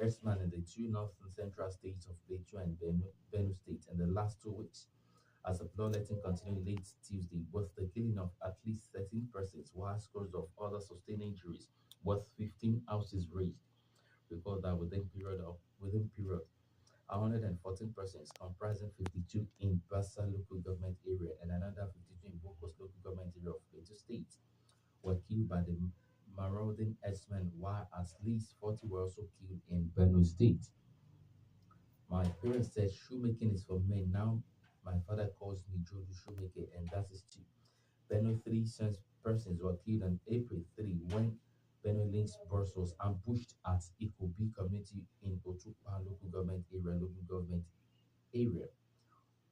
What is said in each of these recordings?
herdsmen in the two north and central states of Plateau and Benue State in the last 2 weeks, as the bloodletting continued late Tuesday with the killing of at least 13 persons, while scores of other sustained injuries worth 15 houses razed. Recall that within period 114 persons, comprising 52 in Bassa local government area and another 52 in Bokos local government area of Plateau State, were killed by the marauding herdsmen, while at least 40 were also killed in Benue State. My parents said shoemaking is for men. Now my father calls me Joe the shoemaker, and that is cheap. Benue persons were killed on April 3 when Benue Links bus was ambushed at Ikobi community in Otupa local government area.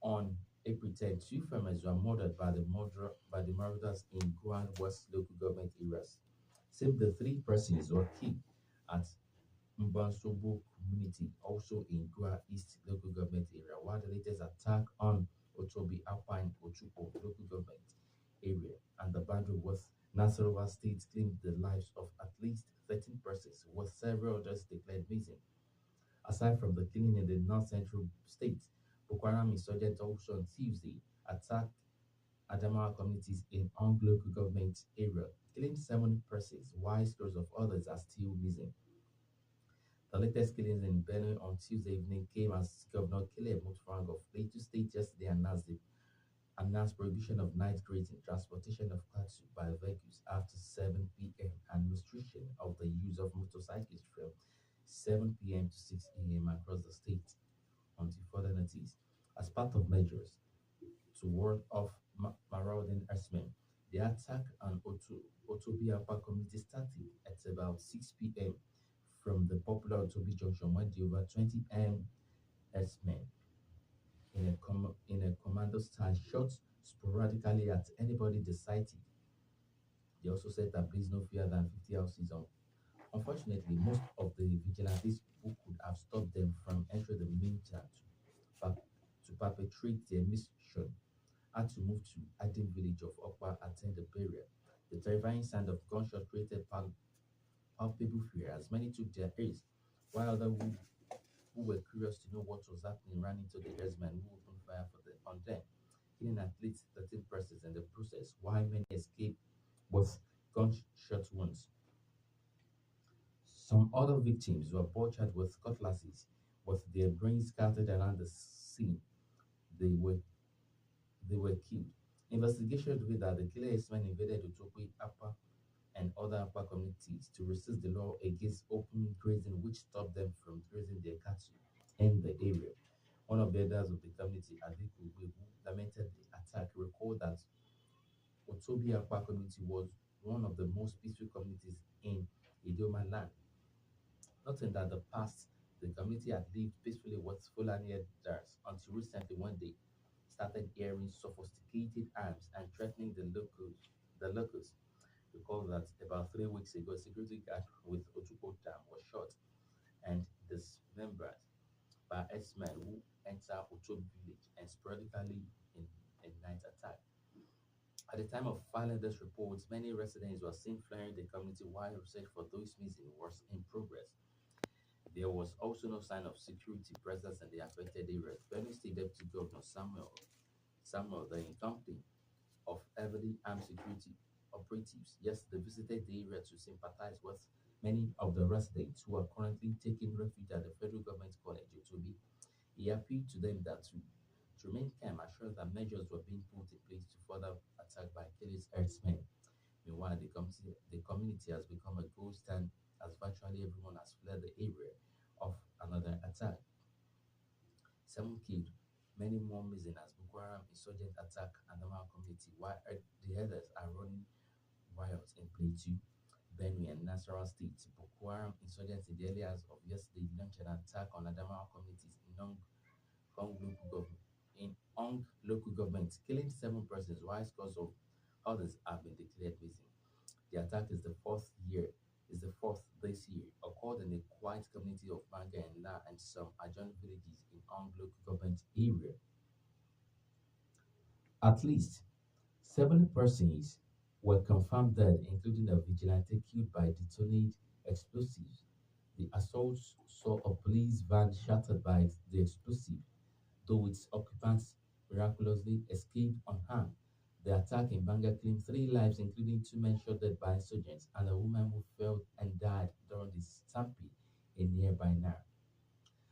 On April 10, two farmers were murdered by the marauders in Guan West local government areas. Same the three persons were killed at Mbansobo community, also in Gua East local government area, while the latest attack on Otobi Alpine Ochupo local government area and the boundary with Nasarawa State claimed the lives of at least 13 persons, with several others declared missing. Aside from the killing in the north central state, Boko Haram insurgents also on Tuesday attacked Adamawa communities in Ong local government area, killing 7 persons, while scores of others are still missing. The latest killings in Benue on Tuesday evening came as Governor Caleb Mutfwang of Plateau State yesterday announced prohibition of night grazing, transportation of cattle by vehicles after 7 p.m., and restriction of the use of motorcycles from 7 p.m. to 6 a.m. across the state until further notice. As part of measures to ward off marauding herdsmen, the attack on Otobiapa community started at about 6 p.m. from the popular Otobi Junction when the over 20 herdsmen in a commando style shot sporadically at anybody they sighted. They also said that please no fewer than 50 houses on. Unfortunately, most of the vigilantes who could have stopped them from entering the main town to perpetrate their mission had to move to Adim village of Okpa attend the burial. The terrifying sound of gunshots created palpable fear as many took their ears, while others who were curious to know what was happening ran into the herdsmen who opened fire on them, killing at least 13 persons in the process, while many escaped with gunshot wounds. Some other victims were butchered with cutlasses, with their brains scattered around the scene. They were they were killed. Investigation revealed that the killer herdsmen invaded Utokwe Upper and other upper communities to resist the law against open grazing, which stopped them from grazing their cattle in the area. One of the elders of the community, Adiku, who lamented the attack, recalled that Otobi Upper community was one of the most peaceful communities in Idoma land, noting that the past the community had lived peacefully with Fulani elders until recently when they started hearing sophisticated arms and threatening the locals. Recall that about 3 weeks ago, a security guard with Otuko Dam was shot and dismembered by herdsmen who enter Otobi village and sporadically in a night attack. At the time of filing this report, many residents were seen fleeing the community while research for those missing was in progress. There was also no sign of security presence in the affected areas. Benue State Deputy Governor Samuel, the company of heavily armed security operatives, yesterday visited the area to sympathize with many of the residents who are currently taking refuge at the federal government college Otobi. He appealed to them that to remain calm, assured that measures were being put in place to further attack by Kelly's herdsmen. Meanwhile, the community has become a ghost town as virtually everyone has fled the area of another attack. 7 killed, many more missing as Boko Haram insurgent attack Adamawa community, while the others are running riots in Plateau, Benue, and Nasarawa states. Boko Haram insurgents in the early hours of yesterday launched an attack on Adamawa communities in Ong local government, killing 7 persons, while scores of others have been declared missing. The attack is the fourth this year, occurred in the quiet community of Banga and La and some adjoining villages in Ong local government area. At least 7 persons were confirmed dead, including a vigilante killed by detonated explosives The assault saw a police van shattered by the explosive, though its occupants miraculously escaped unharmed. The attack in Banga claimed three lives, including two men shot dead by insurgents and a woman who fell and died during the stampede in nearby Nar.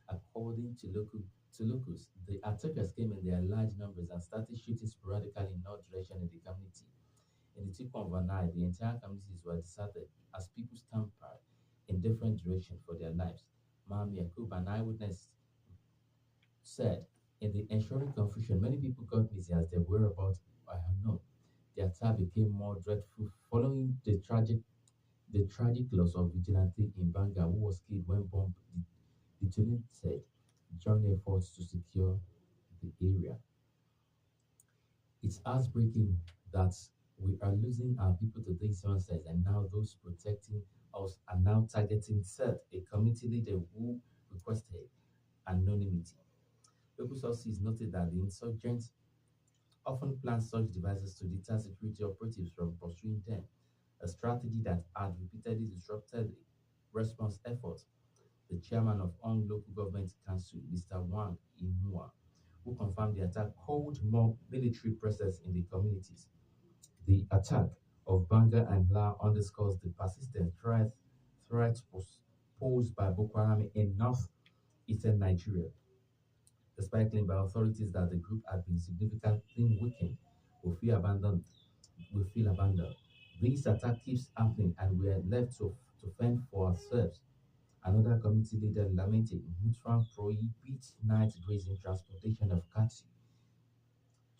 According to locals, the attackers came in their large numbers and started shooting sporadically in all directions in the community. In the tick of an eye, the entire communities were deserted as people scampered in different directions for their lives. Mam Yakub, an eyewitness, said, in the ensuing confusion, many people got busy as their whereabouts were unknown. The attack became more dreadful following the tragic loss of vigilante in Banga who was killed when bomb detonated during efforts to secure the area. It's heartbreaking that we are losing our people to this nonsense, and now those protecting us are now targeting said a community leader who requested anonymity. Local sources noted that the insurgents often plan such devices to deter security operatives from pursuing them, a strategy that had repeatedly disrupted response efforts. The chairman of Ong Local Government Council, Mr. Wang Imua, who confirmed the attack, called more military presence in the communities. The attack of Banga and La underscores the persistent threat posed by Boko Haram in northeastern Nigeria, despite claims by authorities that the group had been significantly weakened. We feel abandoned. We feel abandoned. This attack keeps happening, and we are left to fend for ourselves. Another community leader lamented Mutual prohibit night grazing transportation of cattle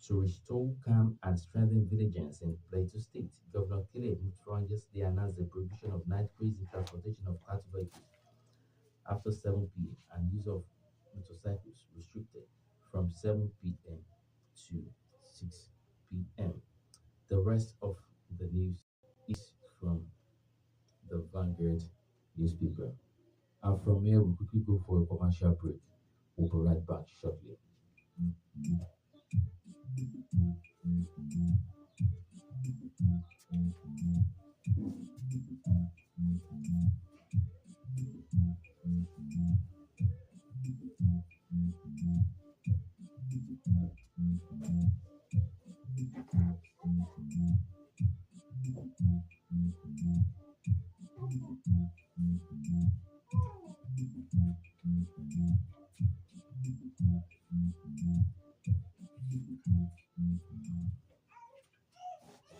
to restore calm and strengthen vigilance in Plateau State. Governor Caleb Mutual yesterday announced the prohibition of night grazing transportation of cattle vehicles after 7 p.m. and use of motorcycles restricted from 7 p.m. to 6 p.m. The rest of the news is from the Vanguard newspaper. And from here, we quickly go for a commercial break. We'll be right back shortly.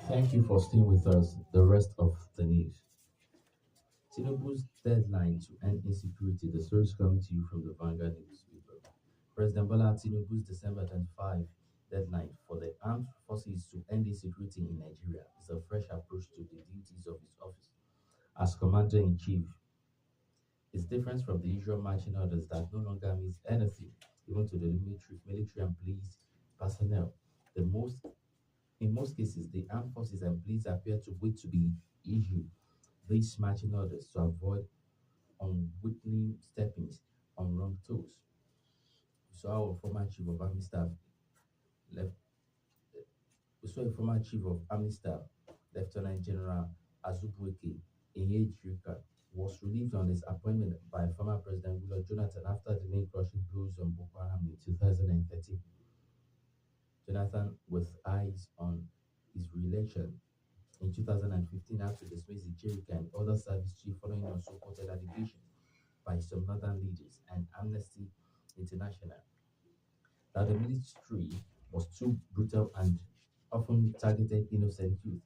Thank you for staying with us. The rest of the news. Tinubu's deadline to end insecurity. The story is coming to you from the Vanguard newspaper. President Bola Tinubu's December 25 deadline for the armed forces to end insecurity in Nigeria is a fresh approach to the duties of his office as Commander in Chief. It's different from the usual marching orders that no longer means anything, even to the military and police personnel. The most In most cases, the armed forces and police appear to wait to be issued these marching orders to avoid unwittingly stepping on wrong toes. So our former chief of army staff left. We saw a former chief of army staff, Lieutenant General Azubuike Inyejirika, was relieved on his appointment by former President Goodluck Jonathan after delaying crushing blows on Boko Haram in 2013. Jonathan, with eyes on his re-election in 2015, had to dismiss the Jerika and other service chief following unsupported allegations by some northern leaders and Amnesty International that the military was too brutal and often targeted innocent youth.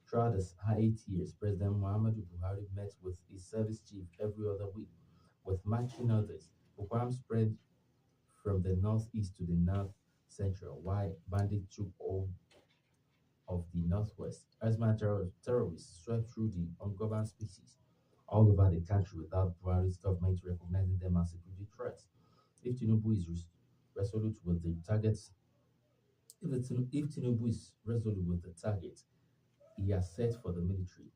Throughout his 8 years, President Muhammadu Buhari met with his service chief every other week, with matching orders. Boko Haram spread from the northeast to the north central, while bandits took hold of the northwest. Asthma terrorists swept through the ungoverned spaces all over the country without Buhari's government recognizing them as security threats. If Tinubu is resolute with the targets, if Tinubu is resolute with the target he has set for the military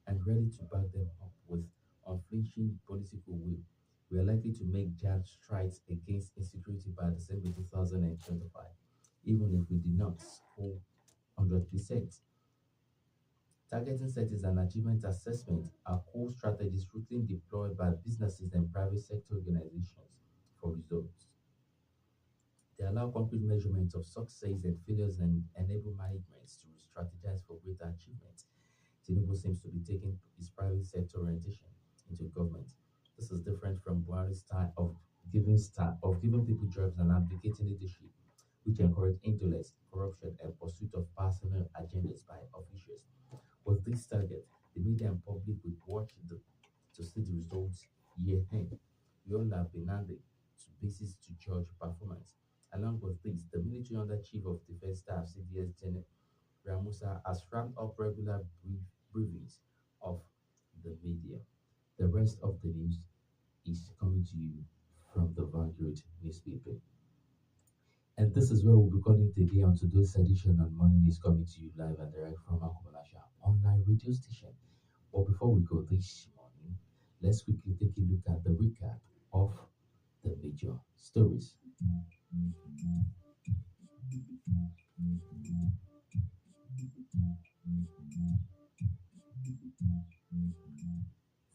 and ready to back them up with unflinching political will, we are likely to make giant strides against insecurity by December 2025, even if we did not score 100%. Targeting settings and achievement assessment are core strategies routinely deployed by businesses and private sector organizations for results. They allow concrete measurement of success and failures and enable management to strategize for greater achievement. Tinubu seems to be taking his private sector orientation into government. This is different from Buhari's style of giving people jobs and abdicating leadership, which encourage indolence, corruption, and pursuit of personal agendas by officials. With this target, the media and public would watch to see the results year end. We all have been handed to basis to judge performance. Along with this, the military under Chief of Defense Staff CDS General Ramusa has ramped up regular briefings of the media. The rest of the news is coming to you from the Vanguard newspaper. And this is where we'll be calling today on today's edition on Morning News coming to you live and direct from Akomo online radio station. But before we go this morning, let's quickly take a look at the recap of the major stories.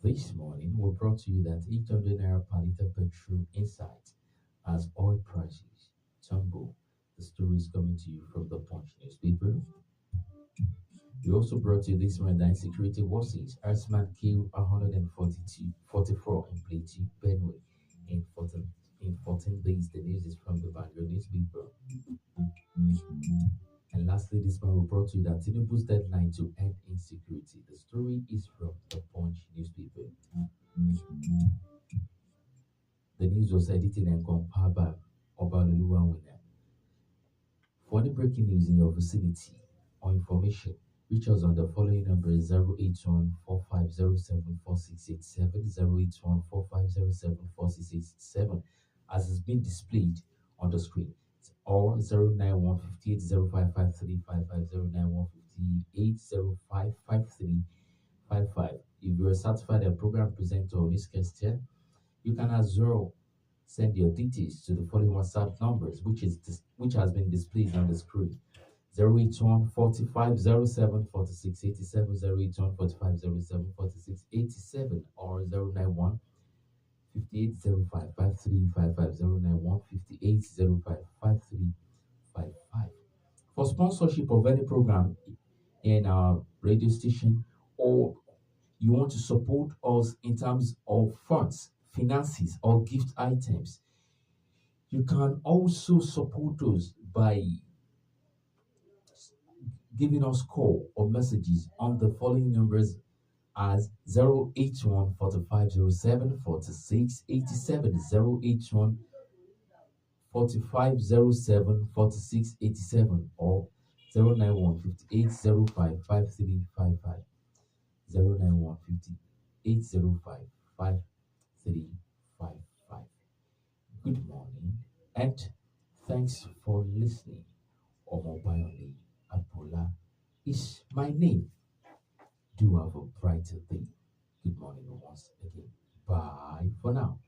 This morning, we brought to you that 800 naira per liter petrol insight as oil prices tumble. The story is coming to you from the Punch newspaper. We also brought you this morning that insecurity worsens. Earthman killed 144 in Plateau, Benue in 14 days. The news is from the Vanguard newspaper. And lastly, this morning we brought you that Tinubu's deadline to end insecurity. The story is from the Punch newspaper. The news was edited and compiled by Obaluluwa Winner. For any breaking news in your vicinity or information, reach us on the following numbers: 081-4507-4687, as is being displayed on the screen, or 09158055355, If you're a certified and program presenter or newscaster, you can as well send your details to the following WhatsApp numbers, which has been displayed on the screen: 081 4507 4687, 081 4507 4687, or 091 5805 5355, 091 5805 5355. For sponsorship of any program in our radio station, or you want to support us in terms of funds, finances, or gift items, you can also support us by giving us call or messages on the following numbers as 081 4507 4687, 081 4507 4687, or 091 5805 5355, 091 5805 5355. Good morning and thanks for listening. Omobayoni Apola is my name. Do have a brighter day. Good morning once again. Bye for now.